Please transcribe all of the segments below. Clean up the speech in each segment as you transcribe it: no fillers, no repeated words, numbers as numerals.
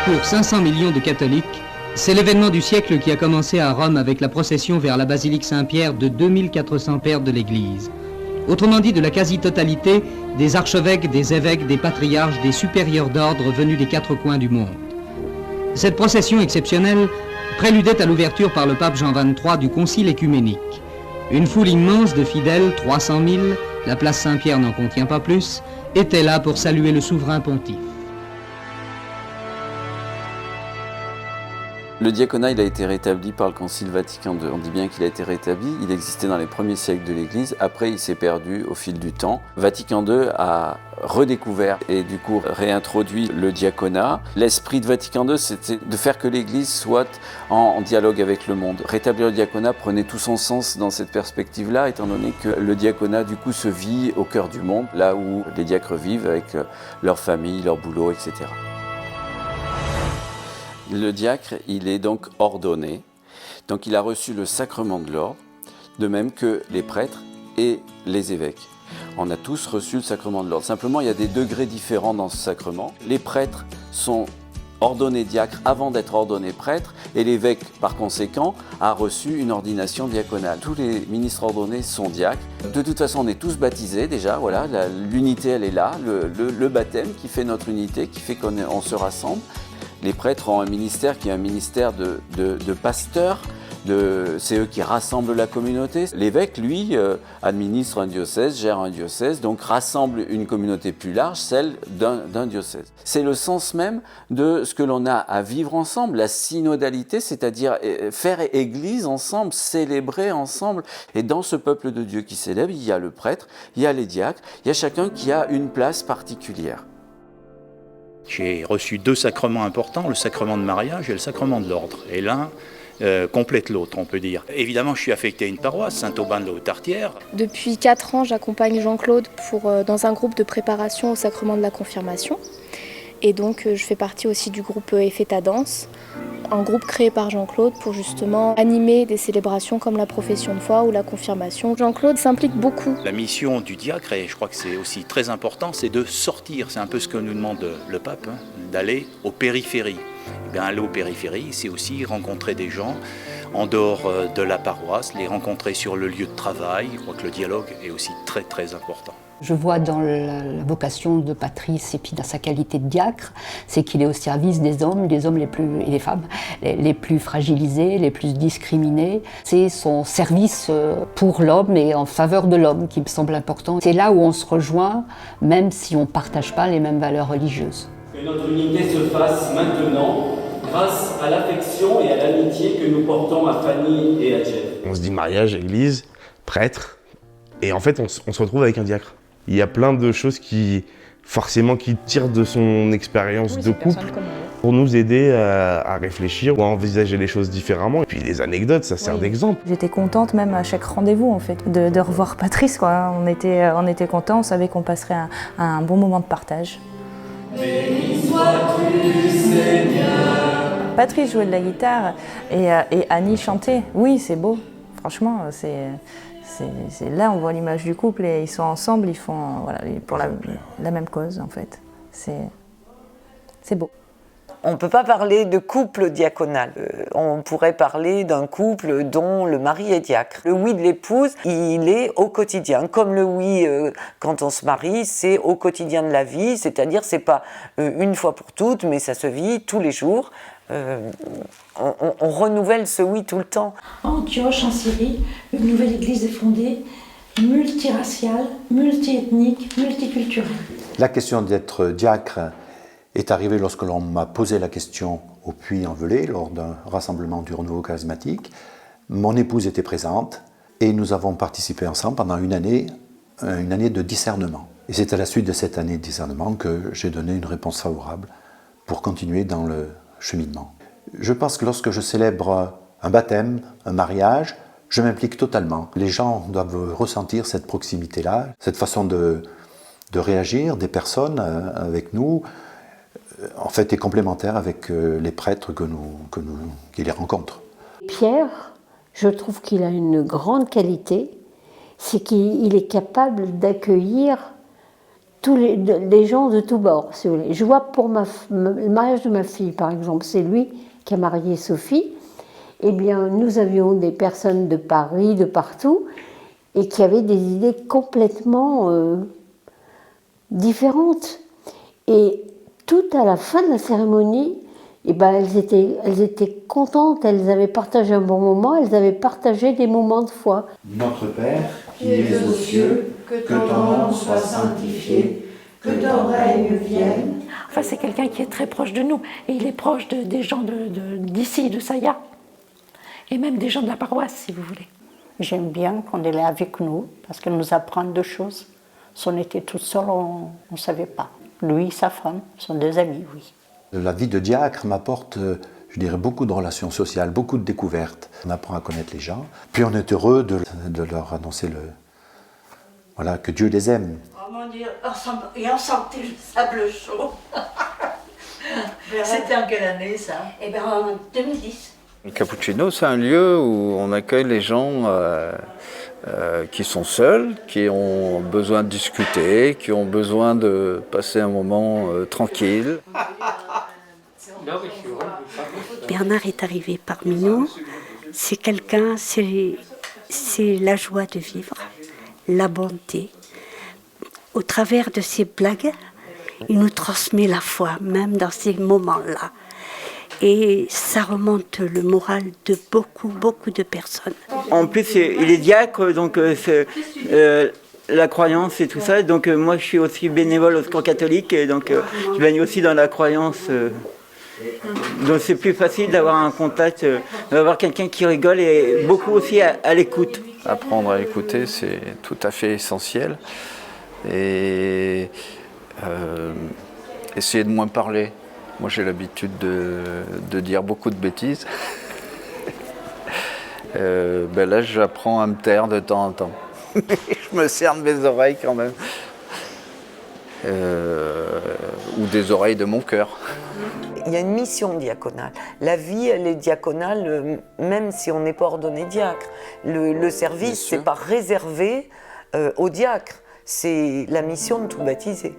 pour 500 millions de catholiques, c'est l'événement du siècle qui a commencé à Rome avec la procession vers la basilique Saint-Pierre de 2400 pères de l'Église. Autrement dit, de la quasi-totalité des archevêques, des évêques, des patriarches, des supérieurs d'ordre venus des 4 coins du monde. Cette procession exceptionnelle préludait à l'ouverture par le pape Jean XXIII du concile écuménique. Une foule immense de fidèles, 300 000, la place Saint-Pierre n'en contient pas plus, était là pour saluer le souverain pontife. Le diaconat, il a été rétabli par le Concile Vatican II. On dit bien qu'il a été rétabli, il existait dans les premiers siècles de l'Église, après il s'est perdu au fil du temps. Vatican II a redécouvert et du coup réintroduit le diaconat. L'esprit de Vatican II, c'était de faire que l'Église soit en dialogue avec le monde. Rétablir le diaconat prenait tout son sens dans cette perspective-là, étant donné que le diaconat du coup se vit au cœur du monde, là où les diacres vivent avec leur famille, leur boulot, etc. Le diacre, il est donc ordonné, donc il a reçu le sacrement de l'ordre, de même que les prêtres et les évêques. On a tous reçu le sacrement de l'ordre. Simplement, il y a des degrés différents dans ce sacrement. Les prêtres sont ordonnés diacres avant d'être ordonnés prêtres, et l'évêque, par conséquent, a reçu une ordination diaconale. Tous les ministres ordonnés sont diacres. De toute façon, on est tous baptisés déjà, voilà, l'unité elle est là, le baptême qui fait notre unité, qui fait qu'on se rassemble. Les prêtres ont un ministère qui est un ministère de pasteurs, c'est eux qui rassemblent la communauté. L'évêque, lui, administre un diocèse, gère un diocèse, donc rassemble une communauté plus large, celle d'un diocèse. C'est le sens même de ce que l'on a à vivre ensemble, la synodalité, c'est-à-dire faire église ensemble, célébrer ensemble. Et dans ce peuple de Dieu qui célèbre, il y a le prêtre, il y a les diacres, il y a chacun qui a une place particulière. J'ai reçu 2 sacrements importants, le sacrement de mariage et le sacrement de l'ordre. Et l'un complète l'autre, on peut dire. Évidemment, je suis affecté à une paroisse, Saint-Aubin de la Haute-Artière. Depuis 4 ans, j'accompagne Jean-Claude dans un groupe de préparation au sacrement de la confirmation. Et donc, je fais partie aussi du groupe Effeta Danse, un groupe créé par Jean-Claude pour justement animer des célébrations comme la profession de foi ou la confirmation. Jean-Claude s'implique beaucoup. La mission du diacre, et je crois que c'est aussi très important, c'est de sortir. C'est un peu ce que nous demande le pape, d'aller aux périphéries. Eh bien, aller aux périphéries, c'est aussi rencontrer des gens en dehors de la paroisse, les rencontrer sur le lieu de travail. Je crois que le dialogue est aussi très très important. Je vois dans la vocation de Patrice et puis dans sa qualité de diacre, c'est qu'il est au service des hommes et des femmes les plus fragilisés, les plus discriminés. C'est son service pour l'homme et en faveur de l'homme qui me semble important. C'est là où on se rejoint, même si on ne partage pas les mêmes valeurs religieuses. Que notre unité se fasse maintenant grâce à l'affection et à l'amitié que nous portons à Fanny et à Jeff. On se dit mariage, église, prêtre, et en fait on se retrouve avec un diacre. Il y a plein de choses qui tirent de son expérience de couple pour nous aider à réfléchir ou à envisager les choses différemment. Et puis les anecdotes, ça sert d'exemple. J'étais contente même à chaque rendez-vous en fait, de revoir Patrice, quoi. On était contents, on savait qu'on passerait un bon moment de partage. Béni sois-tu, Seigneur. Patrice jouait de la guitare et Annie chantait. Oui, c'est beau. Franchement, c'est là on voit l'image du couple et ils sont ensemble, ils font pour la même cause en fait. C'est beau. On ne peut pas parler de couple diaconal. On pourrait parler d'un couple dont le mari est diacre. Le oui de l'épouse, il est au quotidien. Comme le oui quand on se marie, c'est au quotidien de la vie, c'est-à-dire c'est pas une fois pour toutes, mais ça se vit tous les jours. On renouvelle ce oui tout le temps. À Antioche, en Syrie, une nouvelle église est fondée, multiraciale, multiethnique, multiculturelle. La question d'être diacre est arrivée lorsque l'on m'a posé la question au Puy-en-Velay lors d'un rassemblement du renouveau charismatique. Mon épouse était présente et nous avons participé ensemble pendant une année de discernement. Et c'est à la suite de cette année de discernement que j'ai donné une réponse favorable pour continuer dans le cheminement. Je pense que lorsque je célèbre un baptême, un mariage, je m'implique totalement. Les gens doivent ressentir cette proximité-là, cette façon de réagir des personnes avec nous, en fait, est complémentaire avec les prêtres qui les rencontrent. Pierre, je trouve qu'il a une grande qualité, c'est qu'il est capable d'accueillir les gens de tous bords, si vous voulez. Je vois pour le mariage de ma fille, par exemple, c'est lui qui a marié Sophie. Eh bien, nous avions des personnes de Paris, de partout, et qui avaient des idées complètement différentes. Et tout à la fin de la cérémonie, eh ben, elles étaient contentes, elles avaient partagé un bon moment, elles avaient partagé des moments de foi. Notre Père, qui es aux cieux, que ton nom soit sanctifié, que ton règne vienne. Enfin, c'est quelqu'un qui est très proche de nous, et il est proche des gens d'ici, de Saya, et même des gens de la paroisse, si vous voulez. J'aime bien qu'on est là avec nous, parce qu'elle nous apprend deux choses. Si on était toute seule, on ne savait pas. Lui et sa femme sont des amis, oui. La vie de diacre m'apporte, je dirais, beaucoup de relations sociales, beaucoup de découvertes. On apprend à connaître les gens, puis on est heureux de leur annoncer voilà, que Dieu les aime. Oh mon Dieu, et on sentait le sable chaud. C'était en quelle année ça? Eh bien en 2010. Le Cappuccino, c'est un lieu où on accueille les gens qui sont seuls, qui ont besoin de discuter, qui ont besoin de passer un moment tranquille. Bernard est arrivé parmi nous. C'est quelqu'un, c'est la joie de vivre, la bonté. Au travers de ses blagues, il nous transmet la foi, même dans ces moments-là. Et ça remonte le moral de beaucoup de personnes. En plus, il est diacre, donc la croyance et tout ça. Donc moi, je suis aussi bénévole au Secours catholique, et donc je baigne aussi dans la croyance. Donc c'est plus facile d'avoir un contact, d'avoir quelqu'un qui rigole et beaucoup aussi à l'écoute. Apprendre à écouter, c'est tout à fait essentiel. Et essayer de moins parler. Moi, j'ai l'habitude de dire beaucoup de bêtises. Là, j'apprends à me taire de temps en temps. Je me cerne mes oreilles quand même. Ou des oreilles de mon cœur. Il y a une mission diaconale. La vie, elle est diaconale, même si on n'est pas ordonné diacre. Le service, c'est pas réservé aux diacres. C'est la mission de tout baptiser,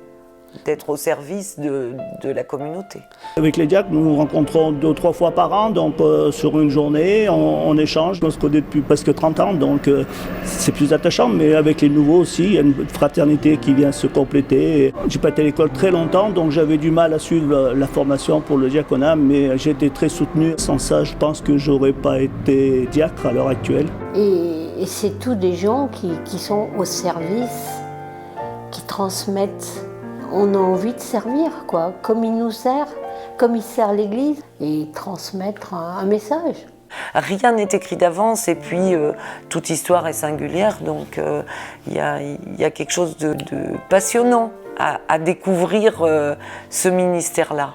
d'être au service de la communauté. Avec les diacres, nous nous rencontrons 2 ou 3 fois par an, donc sur une journée, on échange. On se connaît depuis presque 30 ans, donc c'est plus attachant, mais avec les nouveaux aussi, il y a une fraternité qui vient se compléter. J'ai pas été à l'école très longtemps, donc j'avais du mal à suivre la formation pour le diaconat, mais j'ai été très soutenu. Sans ça, je pense que j'aurais pas été diacre à l'heure actuelle. Et c'est tous des gens qui sont au service, qui transmettent. On a envie de servir, quoi, comme il nous sert, comme il sert l'Église, et transmettre un message. Rien n'est écrit d'avance, et puis toute histoire est singulière, donc il y a quelque chose de passionnant à découvrir ce ministère-là.